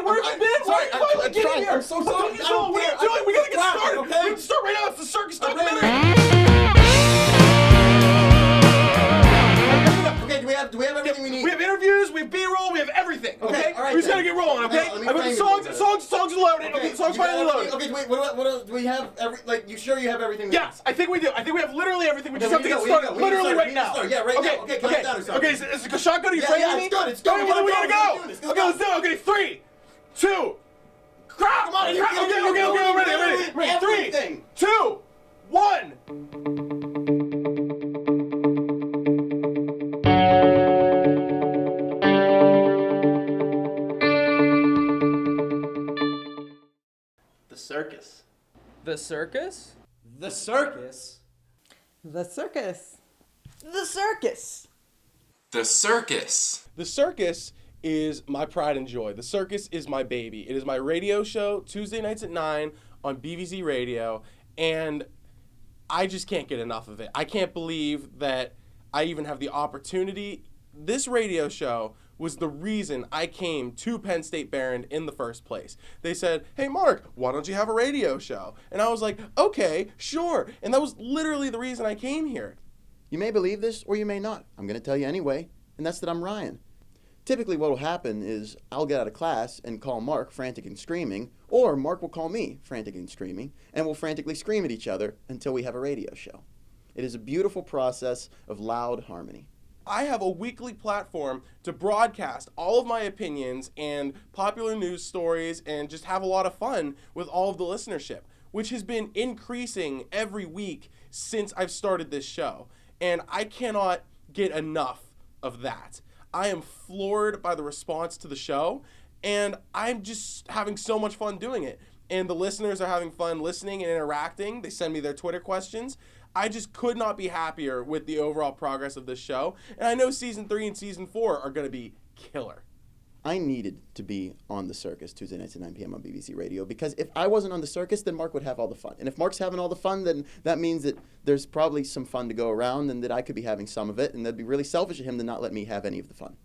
Ryan, where have you been? Why are you finally getting here? I'm so sorry. What are you doing? We gotta get started. Okay? We have to start right now. It's the Circus Documentary. Okay, do we have everything we need? We have interviews, we have B-roll, we have everything. Okay? All right. We just gotta get rolling. Okay? Let me I put the songs are loaded. Okay, songs finally loaded. Okay, wait. What else do we have? You sure you have everything? Yes, I think we do. I think we have literally everything. We just have to get started. Literally right now. Yeah, right now. Okay, count down or something. Okay, is the shot good? Are you framing me? It's good. Okay, we gotta go. Okay, let's do it. Okay, 3, 2. Come on. Okay, I'm ready. 3, 2, 1. The circus. The circus? The circus? The circus. The circus. The circus. The circus is my pride and joy. The circus is my baby. It is my radio show, Tuesday nights at 9 on BVZ Radio, and I just can't get enough of it. I can't believe that I even have the opportunity. This radio show was the reason I came to Penn State Barron in the first place. They said, hey Mark, why don't you have a radio show? And I was like, okay, sure. And that was literally the reason I came here. You may believe this or you may not. I'm going to tell you anyway, and that's that I'm Ryan. Typically what will happen is I'll get out of class and call Mark frantic and screaming, or Mark will call me frantic and screaming, and we'll frantically scream at each other until we have a radio show. It is a beautiful process of loud harmony. I have a weekly platform to broadcast all of my opinions and popular news stories and just have a lot of fun with all of the listenership, which has been increasing every week since I've started this show. And I cannot get enough of that. I am floored by the response to the show, and I'm just having so much fun doing it. And the listeners are having fun listening and interacting. They send me their Twitter questions. I just could not be happier with the overall progress of this show. And I know Season 3 and Season 4 are going to be killer. I needed to be on the circus Tuesday nights at 9 p.m. on BBC Radio, because if I wasn't on the circus, then Mark would have all the fun. And if Mark's having all the fun, then that means that there's probably some fun to go around and that I could be having some of it, and that'd be really selfish of him to not let me have any of the fun.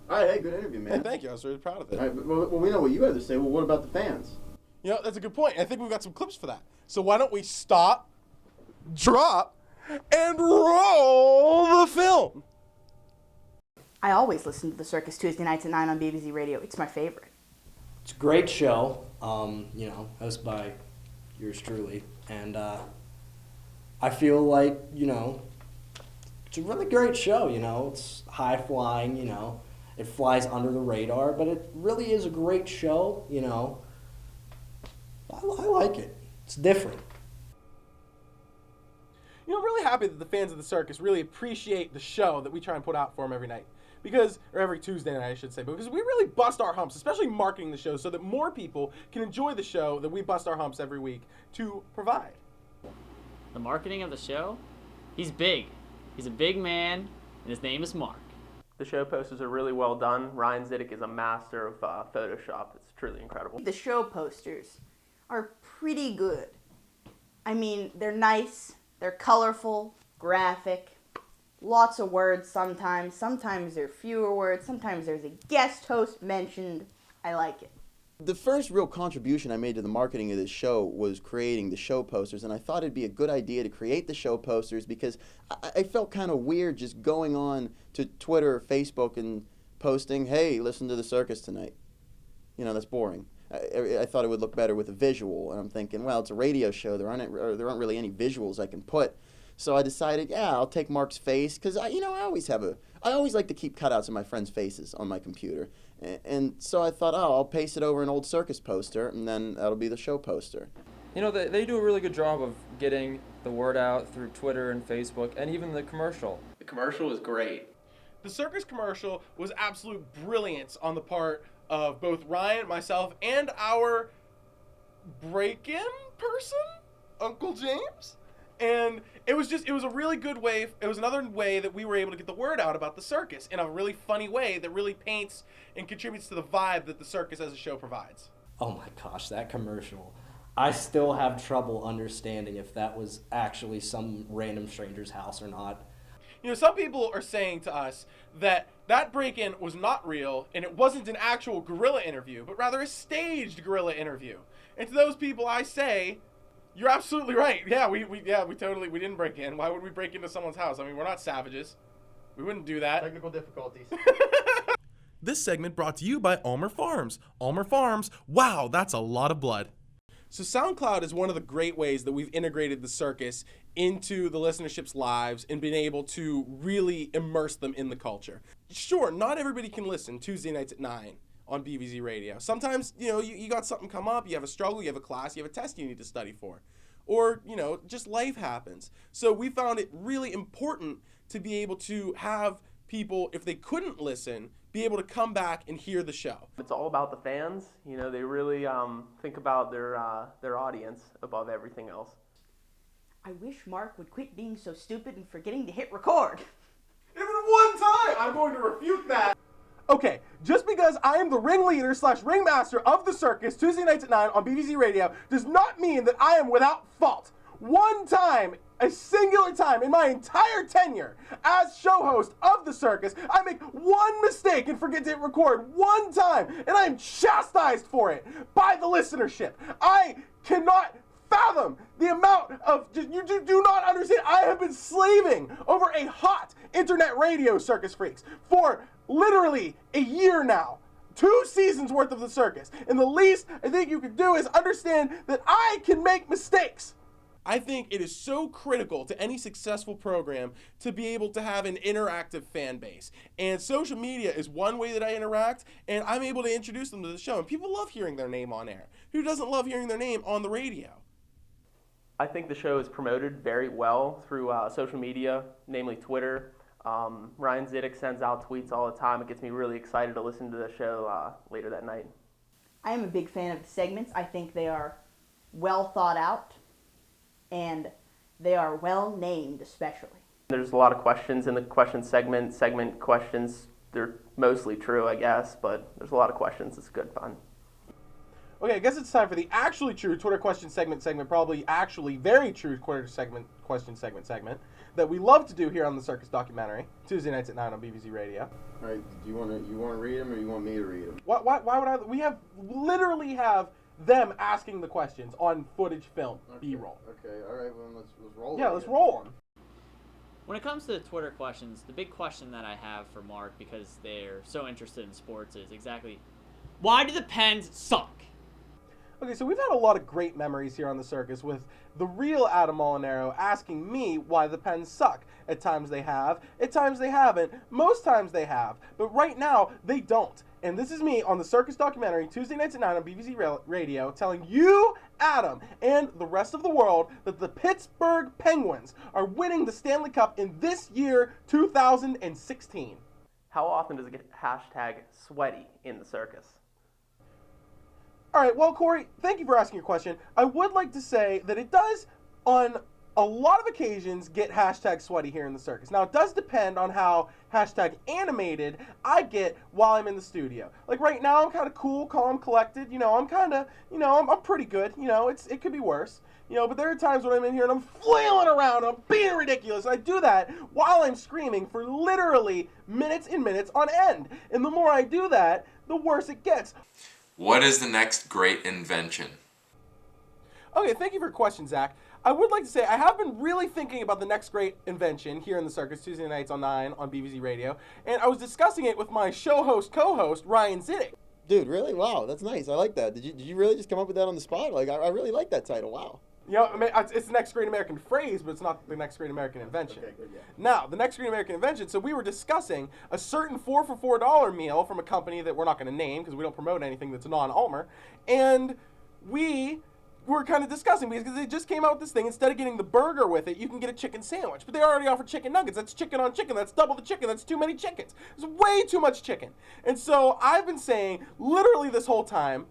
All right, hey, good interview, man. Hey, thank you. I was really proud of it. All right, well, we know what you have to say. Well, what about the fans? You know, that's a good point. I think we've got some clips for that. So why don't we stop, drop, and roll the film? I always listen to the Circus Tuesday nights at 9 on BBC Radio. It's my favorite. It's a great show, hosted by yours truly. And I feel like, it's a really great show, It's high flying, It flies under the radar, but it really is a great show, I like it. It's different. I'm really happy that the fans of the circus really appreciate the show that we try and put out for them every night. Or every Tuesday night, I should say, because we really bust our humps, especially marketing the show, so that more people can enjoy the show that we bust our humps every week to provide. The marketing of the show? He's big. He's a big man, and his name is Mark. The show posters are really well done. Ryan Zidek is a master of Photoshop. It's truly incredible. The show posters are pretty good. I mean, they're nice, they're colorful, graphic, lots of words sometimes. Sometimes there are fewer words. Sometimes there's a guest host mentioned. I like it. The first real contribution I made to the marketing of this show was creating the show posters, and I thought it'd be a good idea to create the show posters because I felt kind of weird just going on to Twitter or Facebook and posting, hey, listen to the circus tonight. That's boring. I thought it would look better with a visual, and I'm thinking, well, it's a radio show. There aren't really any visuals I can put. So I decided, I'll take Mark's face, because I always like to keep cutouts of my friends' faces on my computer. And so I thought, I'll paste it over an old circus poster, and then that'll be the show poster. They do a really good job of getting the word out through Twitter and Facebook, and even the commercial. The commercial was great. The circus commercial was absolute brilliance on the part of both Ryan, myself, and our break-in person, Uncle James. And it was a really good way. It was another way that we were able to get the word out about the circus in a really funny way that really paints and contributes to the vibe that the circus as a show provides. Oh my gosh, that commercial. I still have trouble understanding if that was actually some random stranger's house or not. Some people are saying to us that That break-in was not real, and it wasn't an actual gorilla interview, but rather a staged gorilla interview. And to those people, I say, you're absolutely right. Yeah, we didn't break in. Why would we break into someone's house? I mean, we're not savages. We wouldn't do that. Technical difficulties. This segment brought to you by Ulmer Farms. Ulmer Farms, wow, that's a lot of blood. So SoundCloud is one of the great ways that we've integrated the circus into the listenership's lives and been able to really immerse them in the culture. Sure, not everybody can listen Tuesday nights at 9 on BVZ Radio. Sometimes, you got something come up, you have a struggle, you have a class, you have a test you need to study for. Or, just life happens. So we found it really important to be able to have people, if they couldn't listen, be able to come back and hear the show. It's all about the fans. They really think about their audience above everything else. I wish Mark would quit being so stupid and forgetting to hit record. Even one time! I'm going to refute that. Okay, just because I am the ringleader / ringmaster of the circus Tuesday nights at 9 on BVZ Radio does not mean that I am without fault. One time, a singular time in my entire tenure as show host of the circus, I make one mistake and forget to hit record one time, and I am chastised for it by the listenership. I cannot fathom the amount of, you do not understand. I have been slaving over a hot internet radio, Circus Freaks, for literally a year now. 2 seasons worth of the circus. And the least I think you can do is understand that I can make mistakes. I think it is so critical to any successful program to be able to have an interactive fan base. And social media is one way that I interact, and I'm able to introduce them to the show. And people love hearing their name on air. Who doesn't love hearing their name on the radio? I think the show is promoted very well through social media, namely Twitter. Ryan Zidek sends out tweets all the time. It gets me really excited to listen to the show later that night. I am a big fan of the segments. I think they are well thought out, and they are well named especially. There's a lot of questions in the question segment questions. They're mostly true, I guess, but there's a lot of questions. It's good fun. Okay, I guess it's time for the actually true Twitter question segment, probably actually very true Twitter question segment that we love to do here on the Circus Documentary, Tuesday nights at 9 on BVZ Radio. All right, do you want to read them or you want me to read them? Why would I? We literally have them asking the questions on footage film, Okay. B-roll. Okay, all right, well, let's roll. Yeah, let's roll them. When it comes to the Twitter questions, the big question that I have for Mark, because they're so interested in sports, is exactly, why do the Pens suck? Okay, so we've had a lot of great memories here on the circus with the real Adam Molinaro asking me why the Pens suck. At times they have, at times they haven't, most times they have, but right now they don't. And this is me on the Circus Documentary, Tuesday nights at 9 on BVZ Radio, telling you, Adam, and the rest of the world that the Pittsburgh Penguins are winning the Stanley Cup in this year, 2016. How often does it get hashtag sweaty in the circus? All right, well, Corey, thank you for asking your question. I would like to say that it does, on a lot of occasions, get hashtag sweaty here in the circus. Now, it does depend on how hashtag animated I get while I'm in the studio. Like right now, I'm kind of cool, calm, collected. I'm kind of, I'm pretty good. It could be worse. But there are times when I'm in here and I'm flailing around, I'm being ridiculous. And I do that while I'm screaming for literally minutes and minutes on end. And the more I do that, the worse it gets. What is the next great invention? Okay, thank you for your question, Zach. I would like to say I have been really thinking about the next great invention here in the circus, Tuesday nights on 9 on BVZ Radio, and I was discussing it with my show host, co-host, Ryan Zidek. Dude, really? Wow, that's nice. I like that. Did you really just come up with that on the spot? Like, I really like that title. Wow. It's the next great American phrase, but it's not the next great American invention. Okay, good, yeah. Now, the next great American invention, so we were discussing a certain 4 for $4 meal from a company that we're not going to name because we don't promote anything that's non-Ulmer, and we were kind of discussing because they just came out with this thing. Instead of getting the burger with it, you can get a chicken sandwich. But they already offer chicken nuggets. That's chicken on chicken. That's double the chicken. That's too many chickens. There's way too much chicken. And so I've been saying literally this whole time,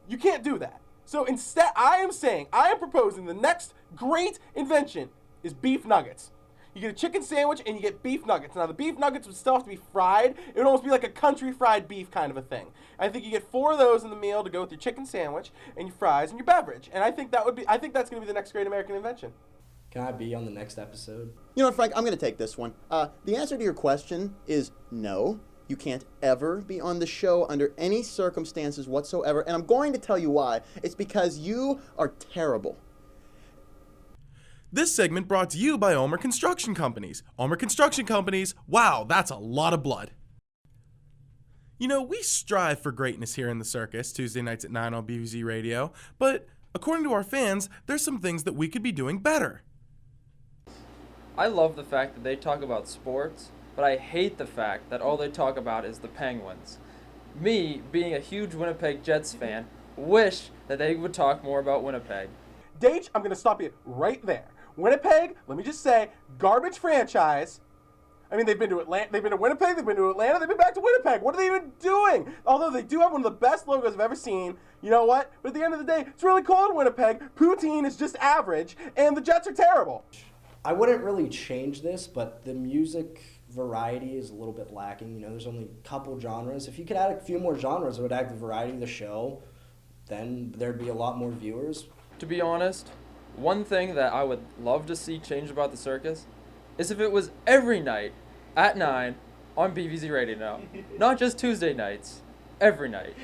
you can't do that. So instead, I am proposing the next great invention is beef nuggets. You get a chicken sandwich and you get beef nuggets. Now the beef nuggets would still have to be fried. It would almost be like a country fried beef kind of a thing. I think you get 4 of those in the meal to go with your chicken sandwich and your fries and your beverage. And I think that's going to be the next great American invention. Can I be on the next episode? You know what, Frank? I'm going to take this one. The answer to your question is no. You can't ever be on the show under any circumstances whatsoever, and I'm going to tell you why. It's because you are terrible. This segment brought to you by Ulmer Construction Companies. Ulmer Construction Companies, wow, that's a lot of blood. You know, we strive for greatness here in the circus, Tuesday nights at 9 on BVZ Radio, but according to our fans, there's some things that we could be doing better. I love the fact that they talk about sports, but I hate the fact that all they talk about is the Penguins. Me, being a huge Winnipeg Jets fan, wish that they would talk more about Winnipeg. Dage, I'm going to stop you right there. Winnipeg, let me just say, garbage franchise. I mean, they've been to Winnipeg, they've been to Atlanta, they've been back to Winnipeg. What are they even doing? Although they do have one of the best logos I've ever seen. You know what? But at the end of the day, it's really cold in Winnipeg. Poutine is just average, and the Jets are terrible. I wouldn't really change this, but the music variety is a little bit lacking. You know, there's only a couple genres. If you could add a few more genres, it would add the variety of the show. Then there'd be a lot more viewers. To be honest, one thing that I would love to see change about the circus is if it was every night at 9 on BVZ Radio now. Not just Tuesday nights, every night.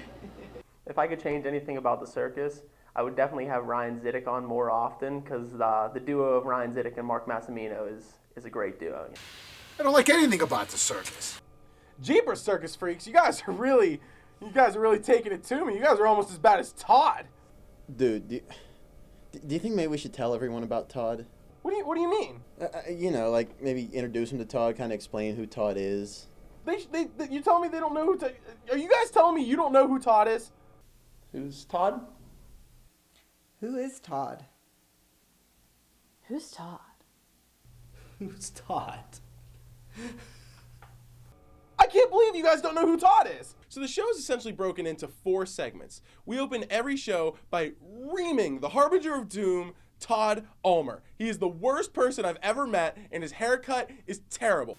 If I could change anything about the circus, I would definitely have Ryan Zidek on more often, because the duo of Ryan Zidek and Mark Massimino is a great duo. I don't like anything about the circus. Jeepers, Circus Freaks, you guys are really taking it to me. You guys are almost as bad as Todd. Dude, do you think maybe we should tell everyone about Todd? What do you mean? You know, like maybe introduce him to Todd, kind of explain who Todd is. You tell me they don't know who Todd... Are you guys telling me you don't know who Todd is? Who's Todd? Who is Todd? Who's Todd? Who's Todd? I can't believe you guys don't know who Todd is. So the show is essentially broken into 4 segments. We open every show by reaming the Harbinger of Doom, Todd Ulmer. He is the worst person I've ever met, and his haircut is terrible.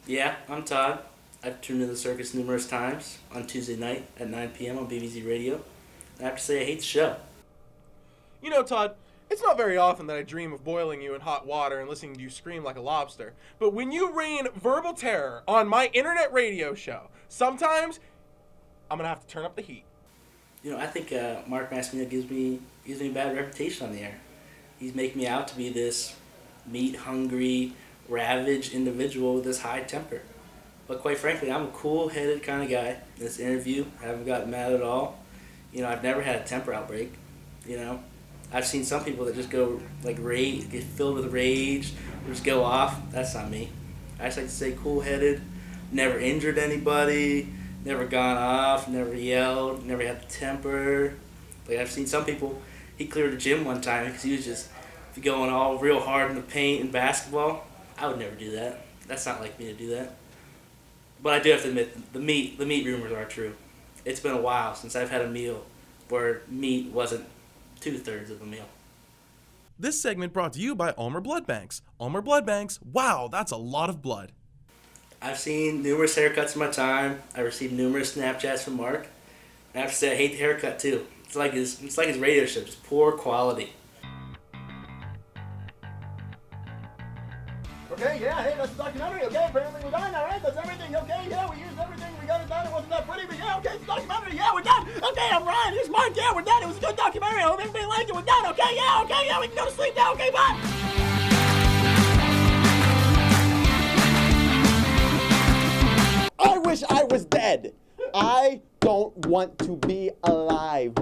Yeah, I'm Todd. I've tuned into the circus numerous times on Tuesday night at 9 p.m. on BVZ Radio. And I have to say I hate the show. You know, Todd, it's not very often that I dream of boiling you in hot water and listening to you scream like a lobster. But when you rain verbal terror on my internet radio show, sometimes I'm going to have to turn up the heat. You know, I think Mark Massimino gives me a bad reputation on the air. He's making me out to be this meat-hungry, ravaged individual with this high temper. But quite frankly, I'm a cool-headed kind of guy. In this interview, I haven't gotten mad at all. You know, I've never had a temper outbreak. You know, I've seen some people that just go, like, get filled with rage, or just go off. That's not me. I just like to stay cool-headed, never injured anybody, never gone off, never yelled, never had the temper. Like, I've seen some people, he cleared the gym one time because he was just going all real hard in the paint in basketball. I would never do that. That's not like me to do that. But I do have to admit, the meat rumors are true. It's been a while since I've had a meal where meat wasn't 2/3 of the meal. This segment brought to you by Ulmer Blood Banks. Ulmer Blood Banks, wow, that's a lot of blood. I've seen numerous haircuts in my time. I received numerous Snapchats from Mark. I have to say I hate the haircut too. It's like his radio show, just poor quality. Okay, yeah, hey, that's the documentary, okay? Apparently we're done, all right? That's everything, okay? Yeah, we used everything, we got it done. It wasn't that pretty, but yeah, okay, it's the documentary, yeah, we're done. Okay, I'm Ryan, here's Mark, yeah, we're done. It was a good documentary. I hope everybody liked it. We're done, okay, yeah, we can go to sleep now, okay, bye. I wish I was dead. I don't want to be alive.